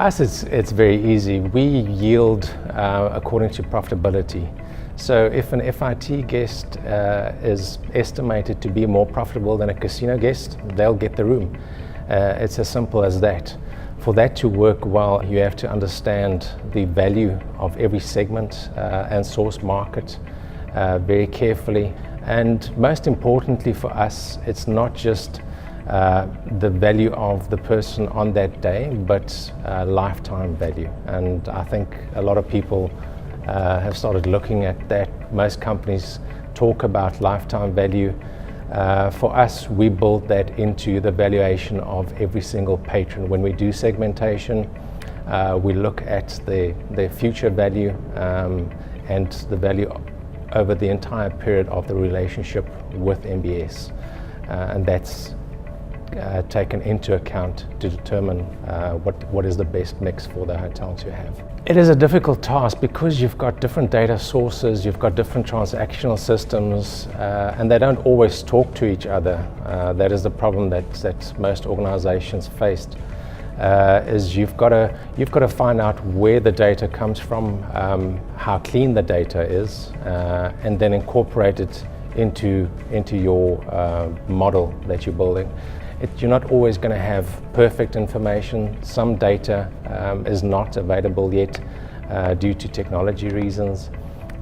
us, it's very easy. We yield according to profitability. So if an FIT guest is estimated to be more profitable than a casino guest, they'll get the room. It's as simple as that. For that to work well, you have to understand the value of every segment and source market very carefully. And most importantly for us, it's not just the value of the person on that day, but lifetime value. And I think a lot of people have started looking at that. Most companies talk about lifetime value. For us, we build that into the valuation of every single patron. When we do segmentation, we look at their future value and the value over the entire period of the relationship with MBS. And that's taken into account to determine what is the best mix for the hotel to have. It is a difficult task because you've got different data sources, you've got different transactional systems, and they don't always talk to each other. That is the problem that most organizations faced. Is you've got to find out where the data comes from, how clean the data is, and then incorporate it into your model that you're building. You're not always going to have perfect information. Some data is not available yet due to technology reasons,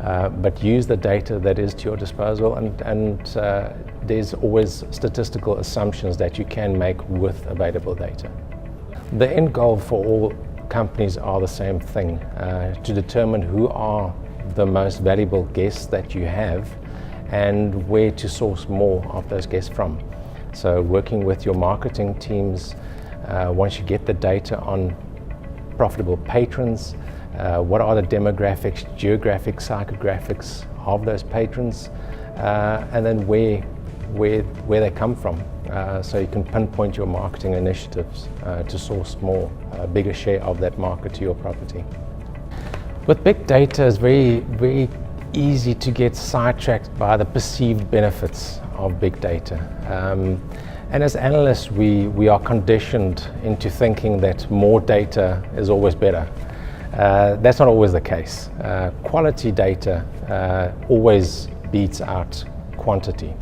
but use the data that is to your disposal, and there's always statistical assumptions that you can make with available data. The end goal for all companies are the same thing, to determine who are the most valuable guests that you have and where to source more of those guests from. So working with your marketing teams, once you get the data on profitable patrons, what are the demographics, geographic, psychographics of those patrons, and then where they come from. So you can pinpoint your marketing initiatives to source more, a bigger share of that market to your property. With big data, it's very, very easy to get sidetracked by the perceived benefits of big data. And as analysts, we are conditioned into thinking that more data is always better. That's not always the case. Quality data always beats out quantity.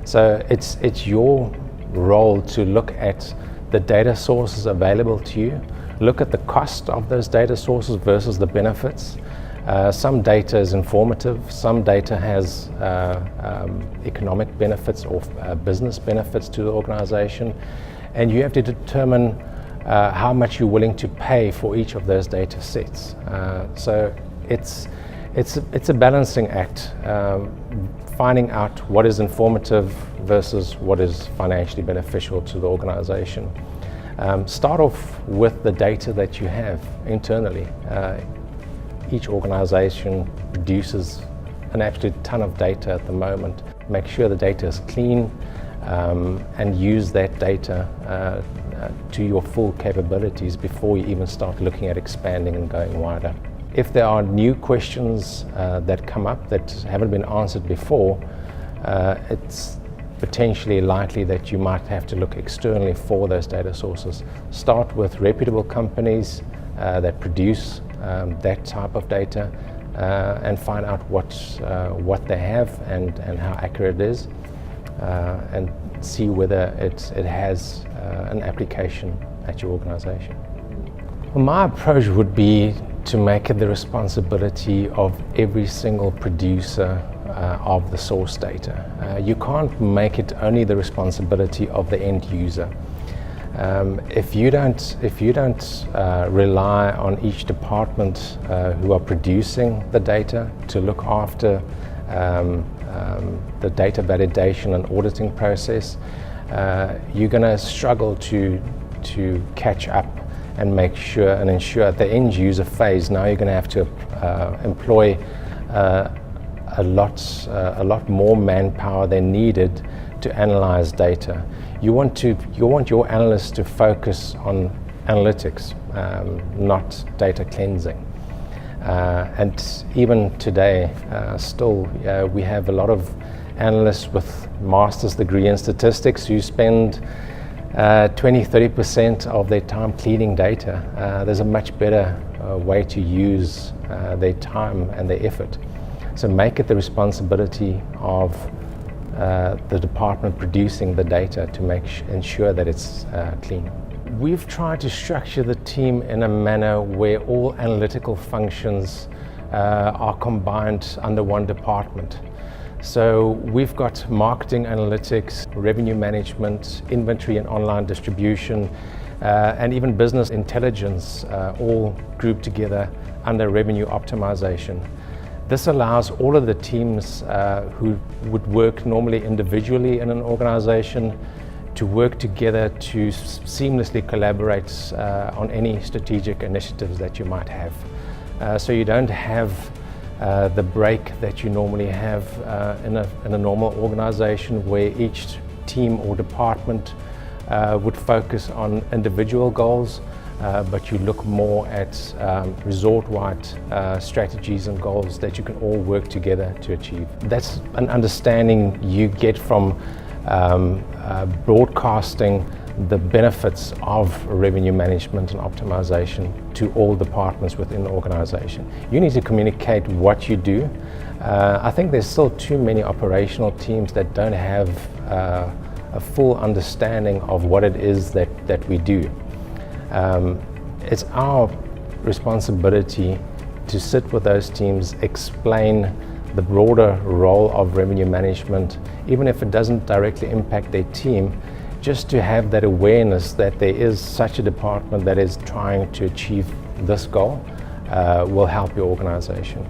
So it's your role to look at the data sources available to you, look at the cost of those data sources versus the benefits. Some data is informative, some data has economic benefits or business benefits to the organization, and you have to determine how much you're willing to pay for each of those data sets. So it's a balancing act, finding out what is informative versus what is financially beneficial to the organization. Start off with the data that you have internally. Each organization produces an absolute ton of data at the moment. Make sure the data is clean and use that data to your full capabilities before you even start looking at expanding and going wider. If there are new questions that come up that haven't been answered before, it's potentially likely that you might have to look externally for those data sources. Start with reputable companies that produce that type of data and find out what they have and how accurate it is, and see whether it has an application at your organization. Well, my approach would be to make it the responsibility of every single producer of the source data. You can't make it only the responsibility of the end user. If you don't rely on each department who are producing the data to look after the data validation and auditing process, you're going to struggle to catch up and make sure and ensure at the end user phase. Now you're going to have to employ a lot more manpower than needed to analyze data. You want your analysts to focus on analytics, not data cleansing. And even today, still, we have a lot of analysts with master's degree in statistics who spend 20-30% of their time cleaning data. There's a much better way to use their time and their effort. So make it the responsibility of the department producing the data to ensure that it's clean. We've tried to structure the team in a manner where all analytical functions are combined under one department. So we've got marketing analytics, revenue management, inventory and online distribution, and even business intelligence all grouped together under revenue optimization. This allows all of the teams who would work normally individually in an organization to work together to seamlessly collaborate on any strategic initiatives that you might have. So you don't have the break that you normally have in a normal organization where each team or department would focus on individual goals, but you look more at resort-wide strategies and goals that you can all work together to achieve. That's an understanding you get from broadcasting the benefits of revenue management and optimization to all departments within the organization. You need to communicate what you do. I think there's still too many operational teams that don't have a full understanding of what it is that we do. It's our responsibility to sit with those teams, explain the broader role of revenue management, even if it doesn't directly impact their team, just to have that awareness that there is such a department that is trying to achieve this goal will help your organization.